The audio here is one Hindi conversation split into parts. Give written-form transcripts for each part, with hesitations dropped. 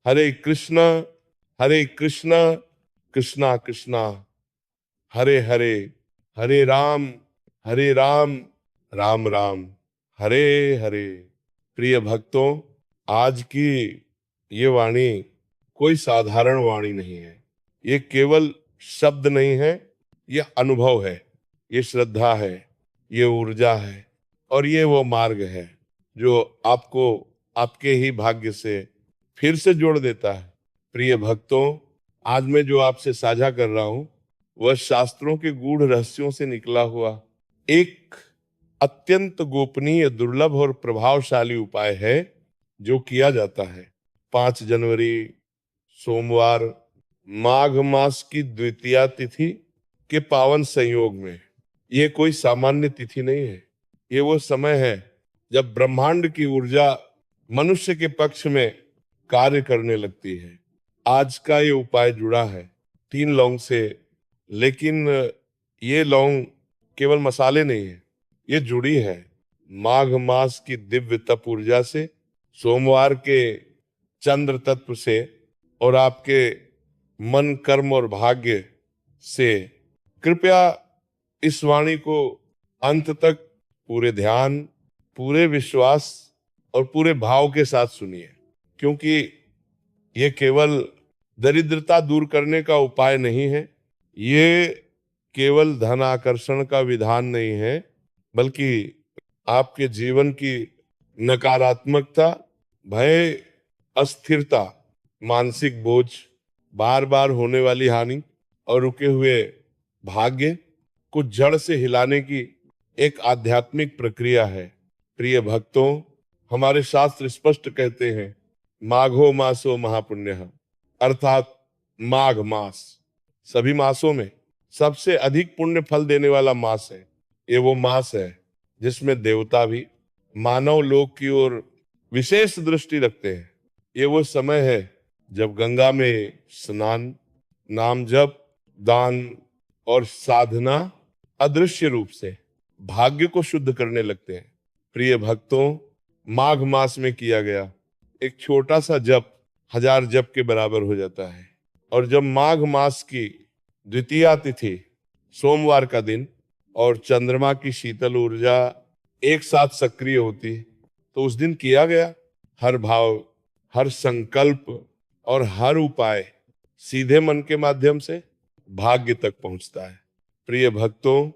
हरे कृष्णा कृष्णा कृष्णा हरे हरे, हरे राम राम राम हरे हरे। प्रिय भक्तों, आज की ये वाणी कोई साधारण वाणी नहीं है। ये केवल शब्द नहीं है, ये अनुभव है, ये श्रद्धा है, ये ऊर्जा है, और ये वो मार्ग है जो आपको आपके ही भाग्य से फिर से जोड़ देता है। प्रिय भक्तों, आज मैं जो आपसे साझा कर रहा हूं वह शास्त्रों के गूढ़ रहस्यों से निकला हुआ एक अत्यंत गोपनीय, दुर्लभ और प्रभावशाली उपाय है जो किया जाता है 5 जनवरी सोमवार, माघ मास की द्वितीया तिथि के पावन संयोग में। ये कोई सामान्य तिथि नहीं है, ये वो समय है जब ब्रह्मांड की ऊर्जा मनुष्य के पक्ष में कार्य करने लगती है। आज का ये उपाय जुड़ा है 3 लौंग से, लेकिन ये लौंग केवल मसाले नहीं है, ये जुड़ी है माघ मास की दिव्य तप ऊर्जा से, सोमवार के चंद्र तत्व से, और आपके मन, कर्म और भाग्य से। कृपया इस वाणी को अंत तक पूरे ध्यान, पूरे विश्वास और पूरे भाव के साथ सुनिए, क्योंकि ये केवल दरिद्रता दूर करने का उपाय नहीं है, ये केवल धन आकर्षण का विधान नहीं है, बल्कि आपके जीवन की नकारात्मकता, भय, अस्थिरता, मानसिक बोझ, बार बार होने वाली हानि और रुके हुए भाग्य को जड़ से हिलाने की एक आध्यात्मिक प्रक्रिया है। प्रिय भक्तों, हमारे शास्त्र स्पष्ट कहते हैं माघो मासो महापुण्यः, अर्थात माघ मास सभी मासों में सबसे अधिक पुण्य फल देने वाला मास है। ये वो मास है जिसमें देवता भी मानव लोक की ओर विशेष दृष्टि रखते हैं। ये वो समय है जब गंगा में स्नान, नाम जप, दान और साधना अदृश्य रूप से भाग्य को शुद्ध करने लगते हैं। प्रिय भक्तों, माघ मास में किया गया एक छोटा सा जप 1000 जप के बराबर हो जाता है। और जब माघ मास की द्वितीया तिथि, सोमवार का दिन, और चंद्रमा की शीतल ऊर्जा एक साथ सक्रिय होती है, तो उस दिन किया गया हर भाव, हर संकल्प और हर उपाय सीधे मन के माध्यम से भाग्य तक पहुंचता है। प्रिय भक्तों,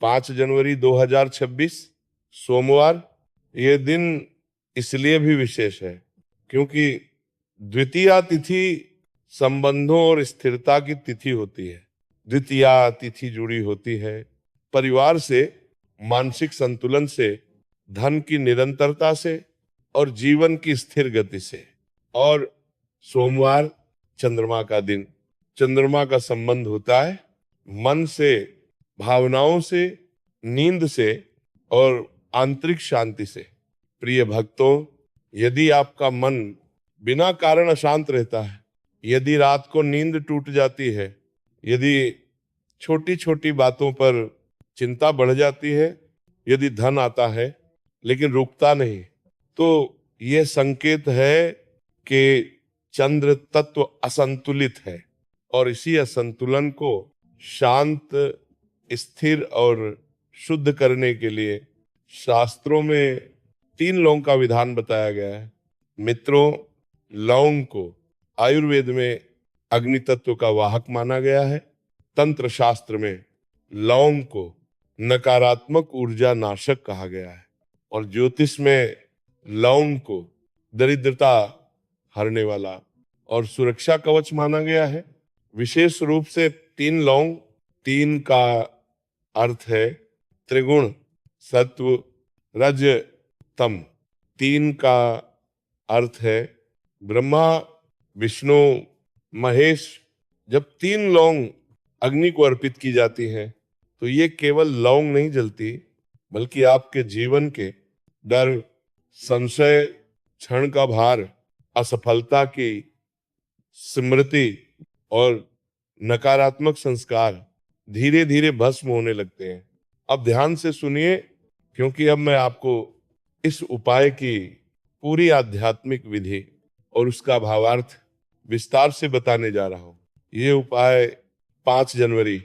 5 जनवरी 2026 सोमवार, ये दिन इसलिए भी विशेष है क्योंकि द्वितीया तिथि संबंधों और स्थिरता की तिथि होती है। द्वितीया तिथि जुड़ी होती है परिवार से, मानसिक संतुलन से, धन की निरंतरता से और जीवन की स्थिर गति से। और सोमवार चंद्रमा का दिन, चंद्रमा का संबंध होता है मन से, भावनाओं से, नींद से और आंतरिक शांति से। प्रिय भक्तों, यदि आपका मन बिना कारण अशांत रहता है, यदि रात को नींद टूट जाती है, यदि छोटी छोटी बातों पर चिंता बढ़ जाती है, यदि धन आता है लेकिन रुकता नहीं, तो यह संकेत है कि चंद्र तत्व असंतुलित है। और इसी असंतुलन को शांत, स्थिर और शुद्ध करने के लिए शास्त्रों में 3 लौंग का विधान बताया गया है। मित्रों, लौंग को आयुर्वेद में अग्नि तत्व का वाहक माना गया है। तंत्र शास्त्र में लौंग को नकारात्मक ऊर्जा नाशक कहा गया है, और ज्योतिष में लौंग को दरिद्रता हरने वाला और सुरक्षा कवच माना गया है। विशेष रूप से 3 लौंग, 3 का अर्थ है त्रिगुण, सत्व, रज, तम। 3 का अर्थ है ब्रह्मा, विष्णु, महेश। जब 3 लौंग अग्नि को अर्पित की जाती हैं, तो ये केवल लौंग नहीं जलती, बल्कि आपके जीवन के डर, संशय, क्षण का भार, असफलता की स्मृति और नकारात्मक संस्कार धीरे धीरे भस्म होने लगते हैं। अब ध्यान से सुनिए, क्योंकि अब मैं आपको इस उपाय की पूरी आध्यात्मिक विधि और उसका भावार्थ विस्तार से बताने जा रहा हूं। ये उपाय 5 जनवरी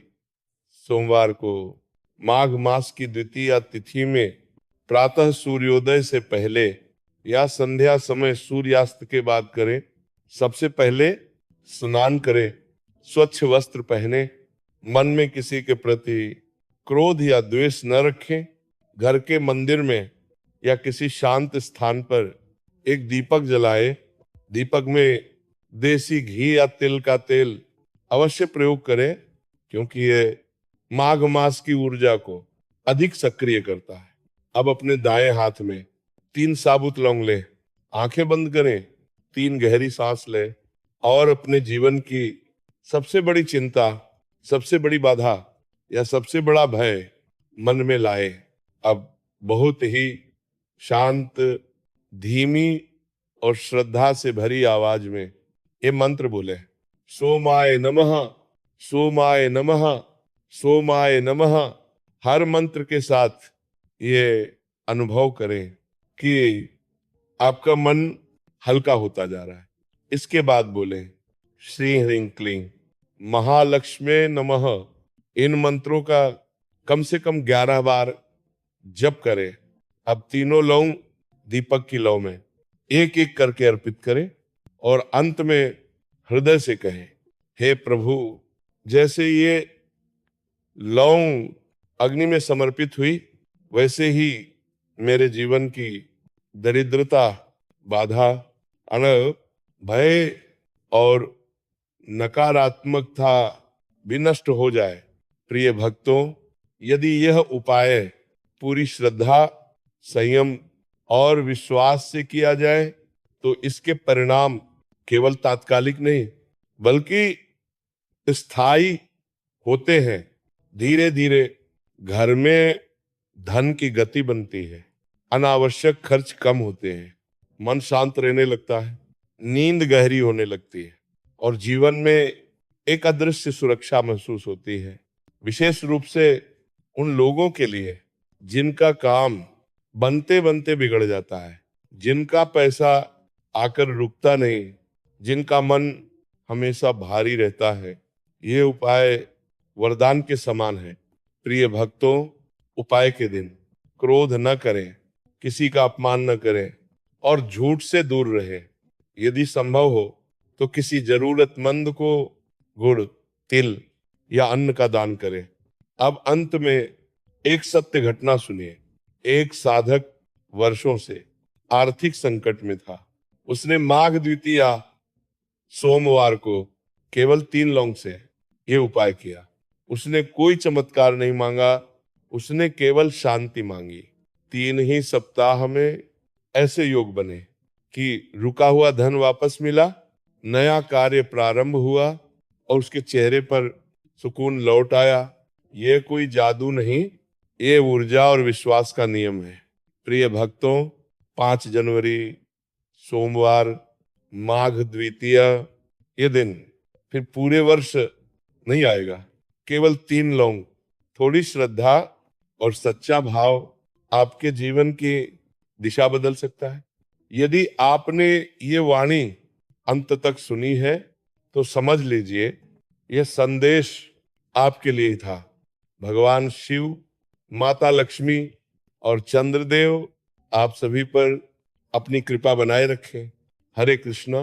सोमवार को माघ मास की द्वितीया तिथि में प्रातः सूर्योदय से पहले या संध्या समय सूर्यास्त के बाद करें। सबसे पहले स्नान करें, स्वच्छ वस्त्र पहने, मन में किसी के प्रति क्रोध या द्वेष न रखें। घर के मंदिर में या किसी शांत स्थान पर एक दीपक जलाए। दीपक में देसी घी या तिल का तेल अवश्य प्रयोग करें, क्योंकि ये माघ मास की ऊर्जा को अधिक सक्रिय करता है। अब अपने दाएं हाथ में 3 साबुत लौंग ले, आंखें बंद करें, 3 गहरी सांस ले और अपने जीवन की सबसे बड़ी चिंता, सबसे बड़ी बाधा या सबसे बड़ा भय मन में लाए। अब बहुत ही शांत, धीमी और श्रद्धा से भरी आवाज में ये मंत्र बोले, सोमाय नमः, सोमाय नमः, सोमाय नमः। हर मंत्र के साथ ये अनुभव करें कि आपका मन हल्का होता जा रहा है। इसके बाद बोले, श्री ह्रीं क्लीं महालक्ष्मी नमः। इन मंत्रों का कम से कम 11 बार जप करें। अब तीनों लौंग दीपक की लौ में एक एक करके अर्पित करें और अंत में हृदय से कहें, हे प्रभु, जैसे ये लौंग अग्नि में समर्पित हुई, वैसे ही मेरे जीवन की दरिद्रता, बाधा, अनर्थ, भय और नकारात्मकता भी नष्ट हो जाए। प्रिय भक्तों, यदि यह उपाय पूरी श्रद्धा, संयम और विश्वास से किया जाए तो इसके परिणाम केवल तात्कालिक नहीं बल्कि स्थायी होते हैं। धीरे धीरे घर में धन की गति बनती है, अनावश्यक खर्च कम होते हैं, मन शांत रहने लगता है, नींद गहरी होने लगती है और जीवन में एक अदृश्य सुरक्षा महसूस होती है। विशेष रूप से उन लोगों के लिए जिनका काम बनते बनते बिगड़ जाता है, जिनका पैसा आकर रुकता नहीं, जिनका मन हमेशा भारी रहता है, ये उपाय वरदान के समान है। प्रिय भक्तों, उपाय के दिन क्रोध न करें, किसी का अपमान न करें और झूठ से दूर रहे। यदि संभव हो तो किसी जरूरतमंद को गुड़, तिल या अन्न का दान करें। अब अंत में एक सत्य घटना सुनिए। एक साधक वर्षों से आर्थिक संकट में था। उसने माघ द्वितीया सोमवार को केवल 3 लौंग से ये उपाय किया। उसने कोई चमत्कार नहीं मांगा, उसने केवल शांति मांगी। 3 ही सप्ताह में ऐसे योग बने कि रुका हुआ धन वापस मिला, नया कार्य प्रारंभ हुआ और उसके चेहरे पर सुकून लौट आया। ये कोई जादू नहीं, ये ऊर्जा और विश्वास का नियम है। प्रिय भक्तों, 5 जनवरी सोमवार माघ द्वितीया ये दिन फिर पूरे वर्ष नहीं आएगा। केवल 3 लौंग, थोड़ी श्रद्धा और सच्चा भाव आपके जीवन की दिशा बदल सकता है। यदि आपने ये वाणी अंत तक सुनी है तो समझ लीजिए यह संदेश आपके लिए ही था। भगवान शिव, माता लक्ष्मी और चंद्रदेव आप सभी पर अपनी कृपा बनाए रखें। हरे कृष्णा।